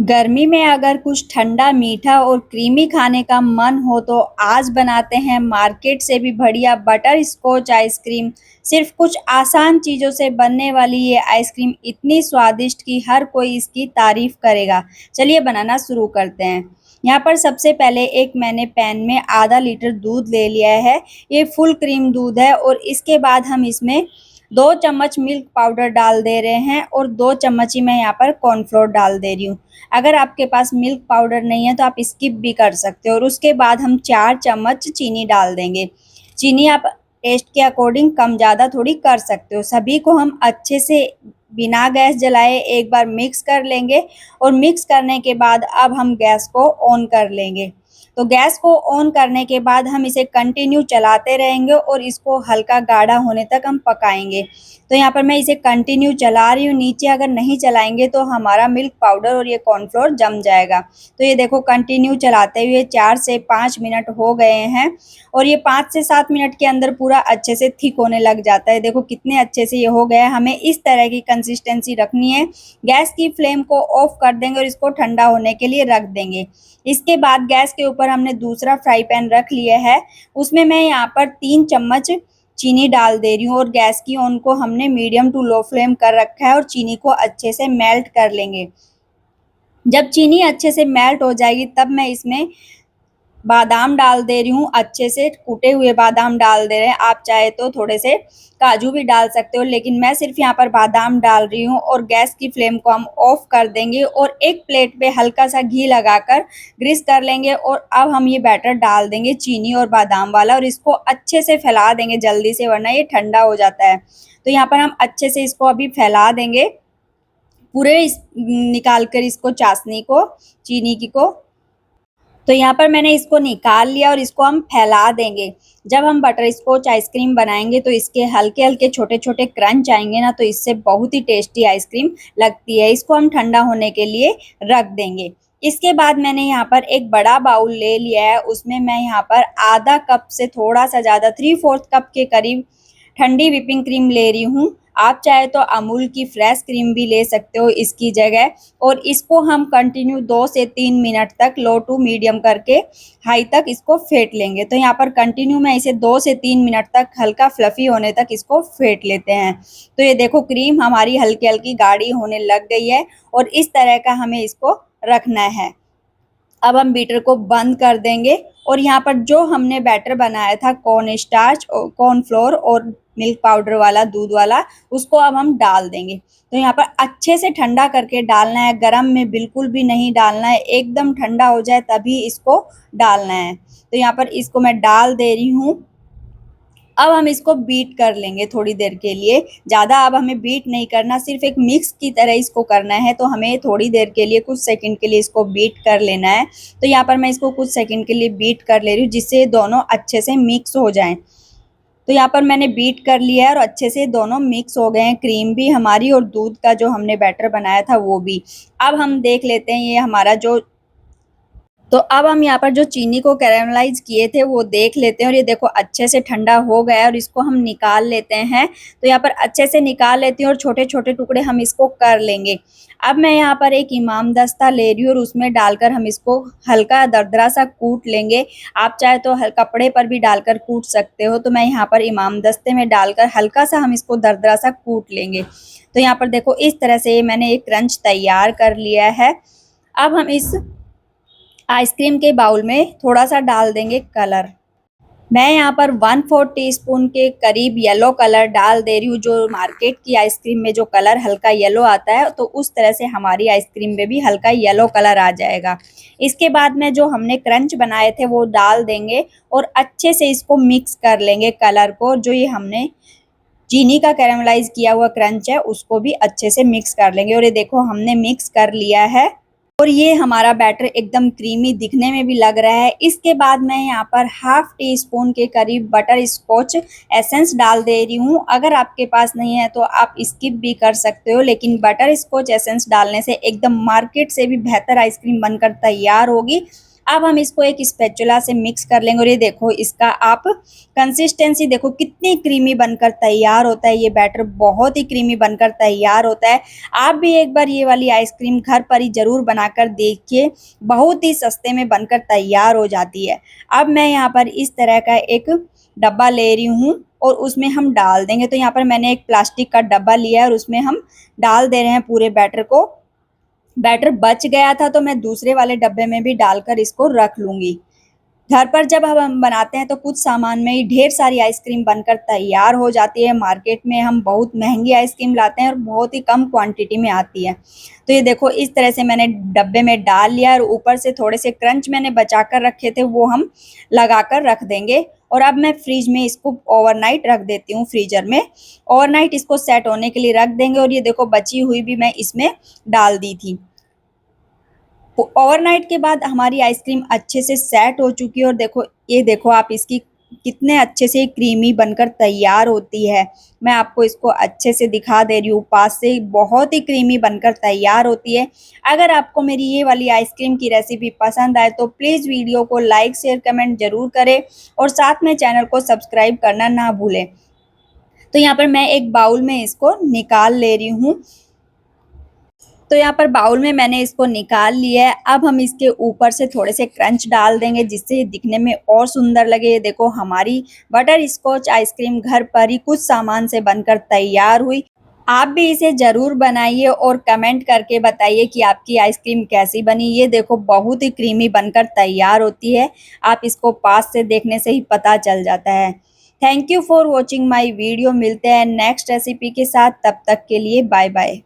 गर्मी में अगर कुछ ठंडा मीठा और क्रीमी खाने का मन हो तो आज बनाते हैं मार्केट से भी बढ़िया बटर स्कॉच आइसक्रीम। सिर्फ कुछ आसान चीज़ों से बनने वाली ये आइसक्रीम इतनी स्वादिष्ट कि हर कोई इसकी तारीफ करेगा। चलिए बनाना शुरू करते हैं। यहाँ पर सबसे पहले एक मैंने पैन में आधा लीटर दूध ले लिया है। ये फुल क्रीम दूध है और इसके बाद हम इसमें 2 चम्मच मिल्क पाउडर डाल दे रहे हैं और 2 चम्मच ही मैं यहाँ पर कॉर्नफ्लोर डाल दे रही हूँ। अगर आपके पास मिल्क पाउडर नहीं है तो आप स्किप भी कर सकते हो। और उसके बाद हम 4 चम्मच चीनी डाल देंगे। चीनी आप टेस्ट के अकॉर्डिंग कम ज़्यादा थोड़ी कर सकते हो। सभी को हम अच्छे से बिना गैस जलाए एक बार मिक्स कर लेंगे और मिक्स करने के बाद अब हम गैस को ऑन कर लेंगे। तो गैस को ऑन करने के बाद हम इसे कंटिन्यू चलाते रहेंगे और इसको हल्का गाढ़ा होने तक हम पकाएंगे। तो यहाँ पर मैं इसे कंटिन्यू चला रही हूँ। नीचे अगर नहीं चलाएंगे तो हमारा मिल्क पाउडर और ये कॉर्नफ्लोर जम जाएगा। तो ये देखो कंटिन्यू चलाते हुए 4 से 5 मिनट हो गए हैं और ये 5 से 7 मिनट के अंदर पूरा अच्छे से थिक होने लग जाता है। देखो कितने अच्छे से ये हो गया है। हमें इस तरह की कंसिस्टेंसी रखनी है। गैस की फ्लेम को ऑफ कर देंगे और इसको ठंडा होने के लिए रख देंगे। इसके बाद गैस के ऊपर हमने दूसरा फ्राई पैन रख लिया है। उसमें मैं यहाँ पर 3 चम्मच चीनी डाल दे रही हूँ और गैस की ऑन को हमने मीडियम टू लो फ्लेम कर रखा है और चीनी को अच्छे से मेल्ट कर लेंगे। जब चीनी अच्छे से मेल्ट हो जाएगी तब मैं इसमें बादाम डाल दे रही हूँ। अच्छे से कूटे हुए बादाम डाल दे रहे हैं। आप चाहे तो थोड़े से काजू भी डाल सकते हो, लेकिन मैं सिर्फ यहाँ पर बादाम डाल रही हूँ। और गैस की फ्लेम को हम ऑफ कर देंगे और एक प्लेट पे हल्का सा घी लगाकर ग्रीस कर लेंगे। और अब हम ये बैटर डाल देंगे चीनी और बादाम वाला और इसको अच्छे से फैला देंगे जल्दी से, वरना ये ठंडा हो जाता है। तो यहाँ पर हम अच्छे से इसको अभी फैला देंगे पूरे निकाल कर इसको, चाशनी को, चीनी की को। तो यहाँ पर मैंने इसको निकाल लिया और इसको हम फैला देंगे। जब हम बटर स्कॉच आइसक्रीम बनाएंगे तो इसके हल्के हल्के छोटे छोटे क्रंच आएंगे ना, तो इससे बहुत ही टेस्टी आइसक्रीम लगती है। इसको हम ठंडा होने के लिए रख देंगे। इसके बाद मैंने यहाँ पर एक बड़ा बाउल ले लिया है। उसमें मैं यहाँ पर आधा कप से थोड़ा सा ज़्यादा 3/4 कप के करीब ठंडी व्हिपिंग क्रीम ले रही हूँ। आप चाहे तो अमूल की फ्रेश क्रीम भी ले सकते हो इसकी जगह। और इसको हम कंटिन्यू 2 से 3 मिनट तक लो टू मीडियम करके हाई तक इसको फेंट लेंगे। तो यहाँ पर कंटिन्यू मैं इसे 2 से 3 मिनट तक हल्का फ्लफी होने तक इसको फेंट लेते हैं। तो ये देखो क्रीम हमारी हल्की हल्की गाढ़ी होने लग गई है और इस तरह का हमें इसको रखना है। अब हम बीटर को बंद कर देंगे और यहाँ पर जो हमने बैटर बनाया था कॉर्न स्टार्च, कॉर्नफ्लोर और मिल्क पाउडर वाला, दूध वाला, उसको अब हम डाल देंगे। तो यहाँ पर अच्छे से ठंडा करके डालना है, गरम में बिल्कुल भी नहीं डालना है। एकदम ठंडा हो जाए तभी इसको डालना है। तो यहाँ पर इसको मैं डाल दे रही हूँ। अब हम इसको बीट कर लेंगे थोड़ी देर के लिए। ज़्यादा अब हमें बीट नहीं करना, सिर्फ एक मिक्स की तरह इसको करना है। तो हमें थोड़ी देर के लिए, कुछ सेकंड के लिए इसको बीट कर लेना है। तो यहाँ पर मैं इसको कुछ सेकंड के लिए बीट कर ले रही हूँ, जिससे दोनों अच्छे से मिक्स हो जाएं। तो यहाँ पर मैंने बीट कर लिया है और अच्छे से दोनों मिक्स हो गए हैं, क्रीम भी हमारी और दूध का जो हमने बैटर बनाया था वो भी। अब हम देख लेते हैं ये हमारा जो, तो अब हम यहाँ पर जो चीनी को कैरामलाइज किए थे वो देख लेते हैं। और ये देखो अच्छे से ठंडा हो गया है और इसको हम निकाल लेते हैं। तो यहाँ पर अच्छे से निकाल लेते हैं और छोटे छोटे टुकड़े हम इसको कर लेंगे। अब मैं यहाँ पर एक इमाम दस्ता ले रही हूँ और उसमें डालकर हम इसको हल्का दरदरा सा कूट लेंगे। आप चाहे तो कपड़े पर भी डालकर कूट सकते हो। तो मैं यहाँ पर इमाम दस्ते में डालकर हल्का सा हम इसको दरदरा सा कूट लेंगे। तो यहाँ पर देखो इस तरह से मैंने एक क्रंच तैयार कर लिया है। अब हम इस आइसक्रीम के बाउल में थोड़ा सा डाल देंगे कलर। मैं यहाँ पर 1/4 टीस्पून के करीब येलो कलर डाल दे रही हूँ। जो मार्केट की आइसक्रीम में जो कलर हल्का येलो आता है, तो उस तरह से हमारी आइसक्रीम में भी हल्का येलो कलर आ जाएगा। इसके बाद में जो हमने क्रंच बनाए थे वो डाल देंगे और अच्छे से इसको मिक्स कर लेंगे कलर को। जो ये हमने चीनी का कैरामलाइज किया हुआ क्रंच है उसको भी अच्छे से मिक्स कर लेंगे। और ये देखो हमने मिक्स कर लिया है और ये हमारा बैटर एकदम क्रीमी दिखने में भी लग रहा है। इसके बाद मैं यहाँ पर 1/2 टीस्पून के करीब बटर स्कॉच एसेंस डाल दे रही हूँ। अगर आपके पास नहीं है तो आप स्किप भी कर सकते हो, लेकिन बटर स्कॉच एसेंस डालने से एकदम मार्केट से भी बेहतर आइसक्रीम बनकर तैयार होगी। अब हम इसको एक स्पैचुला से मिक्स कर लेंगे और ये देखो इसका आप कंसिस्टेंसी देखो कितनी क्रीमी बनकर तैयार होता है। ये बैटर बहुत ही क्रीमी बनकर तैयार होता है। आप भी एक बार ये वाली आइसक्रीम घर पर ही ज़रूर बनाकर देखिए, बहुत ही सस्ते में बनकर तैयार हो जाती है। अब मैं यहाँ पर इस तरह का एक डब्बा ले रही हूँ और उसमें हम डाल देंगे। तो यहाँ पर मैंने एक प्लास्टिक का डब्बा लिया है और उसमें हम डाल दे रहे हैं पूरे बैटर को। बैटर बच गया था तो मैं दूसरे वाले डब्बे में भी डालकर इसको रख लूँगी। घर पर जब हम बनाते हैं तो कुछ सामान में ही ढेर सारी आइसक्रीम बनकर तैयार हो जाती है। मार्केट में हम बहुत महंगी आइसक्रीम लाते हैं और बहुत ही कम क्वांटिटी में आती है। तो ये देखो इस तरह से मैंने डब्बे में डाल लिया और ऊपर से थोड़े से क्रंच मैंने बचा कर रखे थे, वो हम लगा कर रख देंगे। और अब मैं फ्रिज में इसको ओवरनाइट रख देती हूँ, फ्रीजर में। ओवरनाइट इसको सेट होने के लिए रख देंगे और ये देखो बची हुई भी मैं इसमें डाल दी थी। ओवरनाइट के बाद हमारी आइसक्रीम अच्छे से सेट हो चुकी है और देखो ये देखो आप इसकी कितने अच्छे से क्रीमी बनकर तैयार होती है। मैं आपको इसको अच्छे से दिखा दे रही हूँ पास से, बहुत ही क्रीमी बनकर तैयार होती है। अगर आपको मेरी ये वाली आइसक्रीम की रेसिपी पसंद आए तो प्लीज़ वीडियो को लाइक शेयर कमेंट ज़रूर करें और साथ में चैनल को सब्सक्राइब करना ना भूलें। तो यहाँ पर मैं एक बाउल में इसको निकाल ले रही हूँ। तो यहाँ पर बाउल में मैंने इसको निकाल लिया है। अब हम इसके ऊपर से थोड़े से क्रंच डाल देंगे जिससे ये दिखने में और सुंदर लगे। ये देखो हमारी बटर स्कॉच आइसक्रीम घर पर ही कुछ सामान से बनकर तैयार हुई। आप भी इसे ज़रूर बनाइए और कमेंट करके बताइए कि आपकी आइसक्रीम कैसी बनी। ये देखो बहुत ही क्रीमी बनकर तैयार होती है। आप इसको पास से देखने से ही पता चल जाता है। Thank you for watching my video. मिलते हैं नेक्स्ट रेसिपी के साथ, तब तक के लिए बाय बाय।